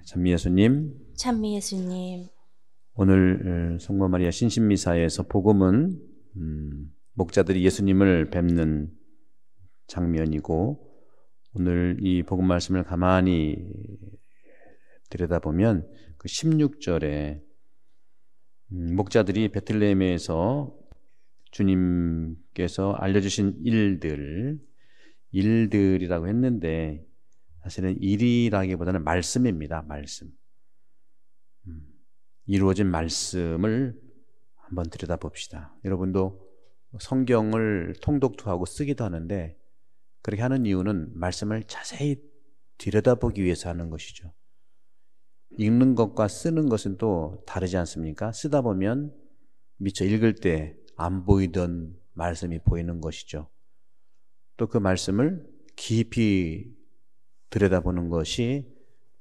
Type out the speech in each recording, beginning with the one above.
찬미 예수님, 찬미 예수님, 오늘 성모 마리아 신신미사에서 복음은 목자들이 예수님을 뵙는 장면이고, 오늘 이 복음 말씀을 가만히 들여다보면 그 16절에 목자들이 베들레헴에서 주님께서 알려주신 일들이라고 했는데, 사실은 일이라기보다는 말씀입니다. 말씀. 이루어진 말씀을 한번 들여다봅시다. 여러분도 성경을 통독도 하고 쓰기도 하는데, 그렇게 하는 이유는 말씀을 자세히 들여다보기 위해서 하는 것이죠. 읽는 것과 쓰는 것은 또 다르지 않습니까? 쓰다 보면 미처 읽을 때 안 보이던 말씀이 보이는 것이죠. 또 그 말씀을 깊이 들여다보는 것이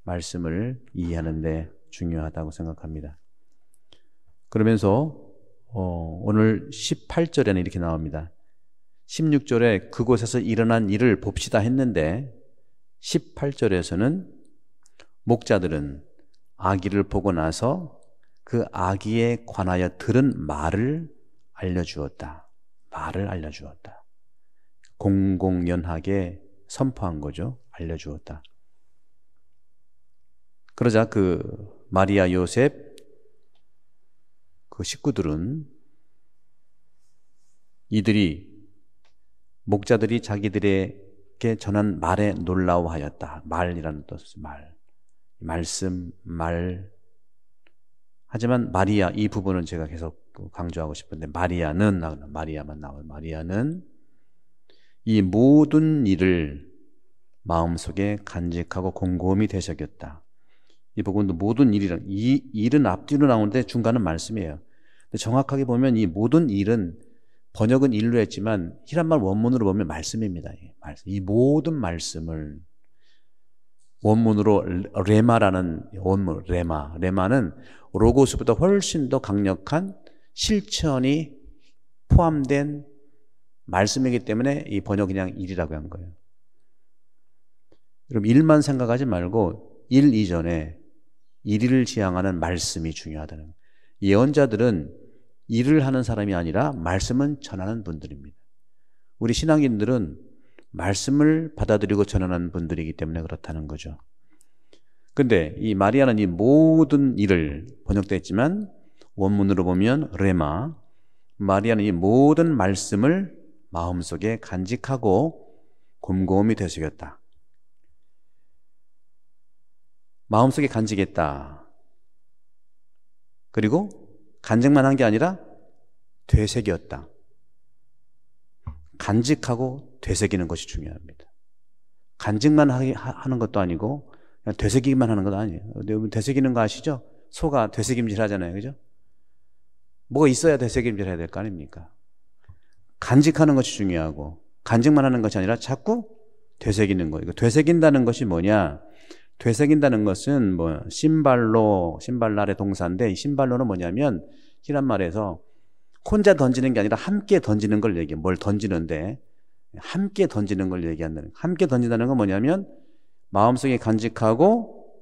말씀을 이해하는 데 중요하다고 생각합니다. 그러면서 오늘 18절에는 이렇게 나옵니다. 16절에 그곳에서 일어난 일을 봅시다 했는데, 18절에서는 목자들은 아기를 보고 나서 그 아기에 관하여 들은 말을 알려주었다. 말을 알려주었다. 공공연하게 선포한 거죠. 알려주었다. 그러자 그 마리아, 요셉, 그 식구들은 목자들이 자기들에게 전한 말에 놀라워하였다. 말이라는 뜻은 말씀, 말. 하지만 마리아, 이 부분은 제가 계속 강조하고 싶은데, 마리아만 나와요. 마리아는 이 모든 일을 마음속에 간직하고 곰곰이 되새겼다. 이 부분도 모든 일이란, 이 일은 앞뒤로 나오는데 중간은 말씀이에요. 근데 정확하게 보면 이 모든 일은, 번역은 일로 했지만 히란말 원문으로 보면 말씀입니다. 이 모든 말씀을 원문으로 레마라는 원문, 레마는 로고스보다 훨씬 더 강력한 실천이 포함된 말씀이기 때문에 이 번역 그냥 일이라고 한 거예요. 여러분, 일만 생각하지 말고 일 이전에 일을 지향하는 말씀이 중요하다는 거예요. 예언자들은 일을 하는 사람이 아니라 말씀은 전하는 분들입니다. 우리 신앙인들은 말씀을 받아들이고 전하는 분들이기 때문에 그렇다는 거죠. 근데 이 마리아는 이 모든 일을, 번역되어 있지만 원문으로 보면 레마, 마리아는 이 모든 말씀을 마음속에 간직하고 곰곰이 되새겼다. 마음속에 간직했다. 그리고 간직만 한 게 아니라 되새겼다. 간직하고 되새기는 것이 중요합니다. 간직만 하는 것도 아니고 그냥 되새기기만 하는 것도 아니에요. 여러분, 되새기는 거 아시죠? 소가 되새김질 하잖아요. 그죠? 뭐가 있어야 되새김질 해야 될 거 아닙니까? 간직하는 것이 중요하고, 간직만 하는 것이 아니라 자꾸 되새기는 거예요. 되새긴다는 것이 뭐냐? 되새긴다는 것은 신발라의 동사인데, 이 신발로는 뭐냐면 히란 말에서 혼자 던지는 게 아니라 함께 던지는 걸 얘기해요. 뭘 던지는데 함께 던지는 걸 얘기한다는 거예요. 함께 던진다는 건 뭐냐면 마음속에 간직하고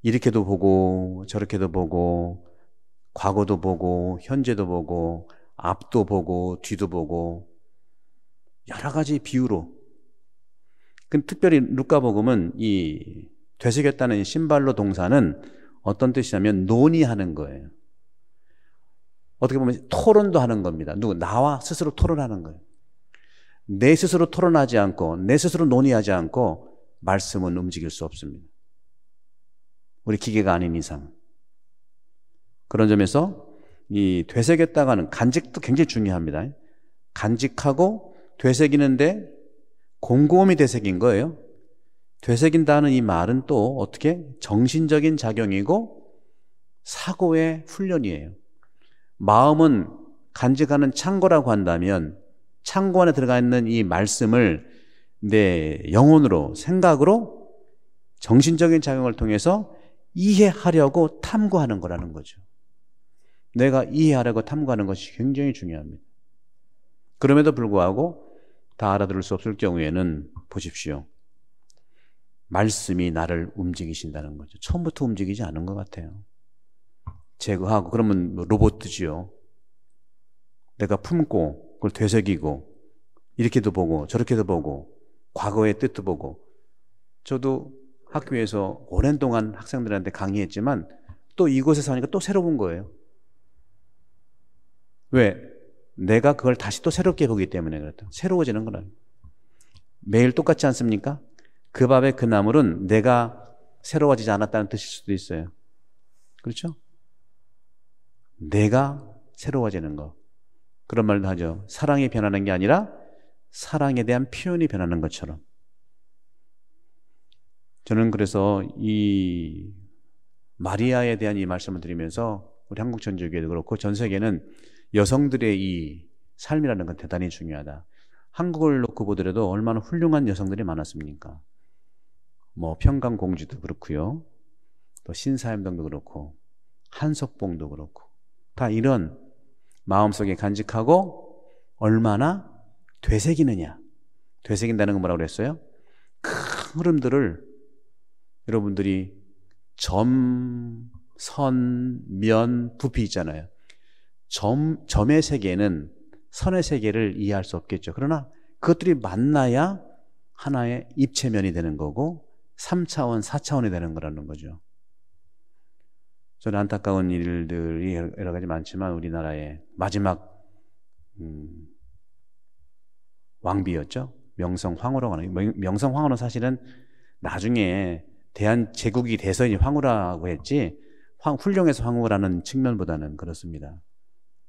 이렇게도 보고 저렇게도 보고 과거도 보고 현재도 보고 앞도 보고 뒤도 보고 여러 가지 비유로. 특별히 루카복음은 이 되새겼다는 신발로 동사는 어떤 뜻이냐면 논의하는 거예요. 어떻게 보면 토론도 하는 겁니다. 나와 스스로 토론하는 거예요. 내 스스로 토론하지 않고 내 스스로 논의하지 않고 말씀은 움직일 수 없습니다. 우리 기계가 아닌 이상. 그런 점에서 이 되새겼다가 하는 간직도 굉장히 중요합니다. 간직하고 되새기는데 곰곰이 되새긴 거예요. 되새긴다는 이 말은 또 어떻게 정신적인 작용이고 사고의 훈련이에요. 마음은 간직하는 창고라고 한다면 창고 안에 들어가 있는 이 말씀을 내 영혼으로, 생각으로 정신적인 작용을 통해서 이해하려고 탐구하는 거라는 거죠. 내가 이해하려고 탐구하는 것이 굉장히 중요합니다. 그럼에도 불구하고 다 알아들을 수 없을 경우에는 보십시오. 말씀이 나를 움직이신다는 거죠. 처음부터 움직이지 않은 것 같아요. 제거하고 그러면 뭐 로봇이지요. 내가 품고 그걸 되새기고 이렇게도 보고 저렇게도 보고 과거의 뜻도 보고. 저도 학교에서 오랜 동안 학생들한테 강의했지만 또 이곳에서 하니까 또 새로운 거예요. 왜? 내가 그걸 다시 또 새롭게 보기 때문에 그렇다. 새로워지는 거라. 매일 똑같지 않습니까? 그 밥의 그 나물은 내가 새로워지지 않았다는 뜻일 수도 있어요. 그렇죠? 내가 새로워지는 거. 그런 말도 하죠. 사랑이 변하는 게 아니라 사랑에 대한 표현이 변하는 것처럼. 저는 그래서 이 마리아에 대한 이 말씀을 드리면서 우리 한국전주교회도 그렇고 전 세계는 여성들의 이 삶이라는 건 대단히 중요하다. 한국을 놓고 보더라도 얼마나 훌륭한 여성들이 많았습니까? 뭐 평강공주도 그렇고요. 또 신사임당도 그렇고 한석봉도 그렇고 다 이런 마음속에 간직하고 얼마나 되새기느냐. 되새긴다는 건 뭐라고 그랬어요? 큰 흐름들을 여러분들이 점, 선, 면, 부피 있잖아요. 점의 세계는 선의 세계를 이해할 수 없겠죠. 그러나 그것들이 만나야 하나의 입체면이 되는 거고 3차원, 4차원이 되는 거라는 거죠. 저는 안타까운 일들이 여러 가지 많지만 우리나라의 마지막 왕비였죠. 명성황후라고 하는. 명성황후는 사실은 나중에 대한제국이 돼서 이제 황후라고 했지 훌륭해서 황후라는 측면보다는 그렇습니다.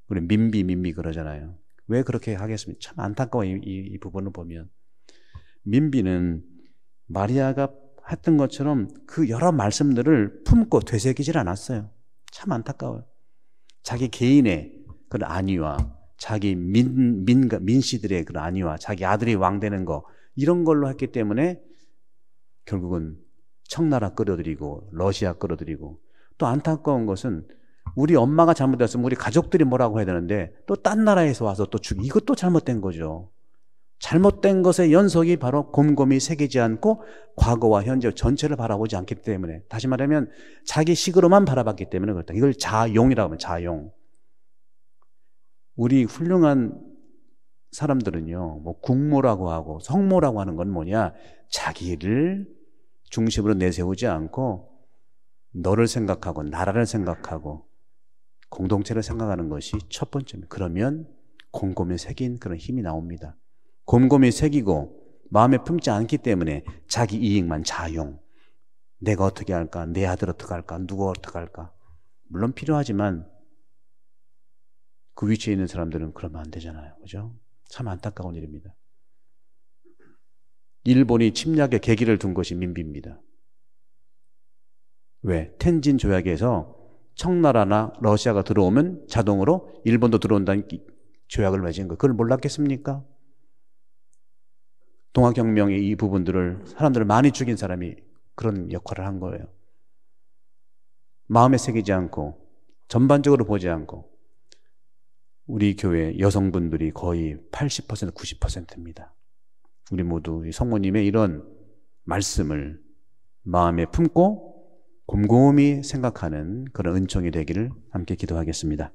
우리 민비 그러잖아요. 왜 그렇게 하겠습니까? 참 안타까워요. 이 부분을 보면 민비는 마리아가 했던 것처럼 그 여러 말씀들을 품고 되새기질 않았어요. 참 안타까워요. 자기 개인의 그런 안위와 자기 민씨들의 그런 안위와 자기 아들이 왕 되는 거 이런 걸로 했기 때문에 결국은 청나라 끌어들이고 러시아 끌어들이고 또 안타까운 것은 우리 엄마가 잘못했으면 우리 가족들이 뭐라고 해야 되는데 또 딴 나라에서 와서 또 죽이 이것도 잘못된 거죠. 잘못된 것의 연속이 바로 곰곰이 새기지 않고 과거와 현재 전체를 바라보지 않기 때문에 다시 말하면 자기 식으로만 바라봤기 때문에 그렇다. 이걸 자용이라고 하면 자용. 우리 훌륭한 사람들은요, 뭐 국모라고 하고 성모라고 하는 건 뭐냐? 자기를 중심으로 내세우지 않고 너를 생각하고 나라를 생각하고 공동체를 생각하는 것이 첫 번째입니다. 그러면 곰곰이 새긴 그런 힘이 나옵니다. 곰곰이 새기고 마음에 품지 않기 때문에 자기 이익만 자용. 내가 어떻게 할까? 내 아들 어떻게 할까? 누가 어떻게 할까? 물론 필요하지만 그 위치에 있는 사람들은 그러면 안 되잖아요. 그죠? 참 안타까운 일입니다. 일본이 침략의 계기를 둔 것이 민비입니다. 왜? 텐진 조약에서 청나라나 러시아가 들어오면 자동으로 일본도 들어온다는 조약을 맺은 거예요. 그걸 몰랐겠습니까? 동학혁명의 이 부분들을 사람들을 많이 죽인 사람이 그런 역할을 한 거예요. 마음에 새기지 않고 전반적으로 보지 않고 우리 교회 여성분들이 거의 80% 90%입니다. 우리 모두 성모님의 이런 말씀을 마음에 품고 곰곰이 생각하는 그런 은총이 되기를 함께 기도하겠습니다.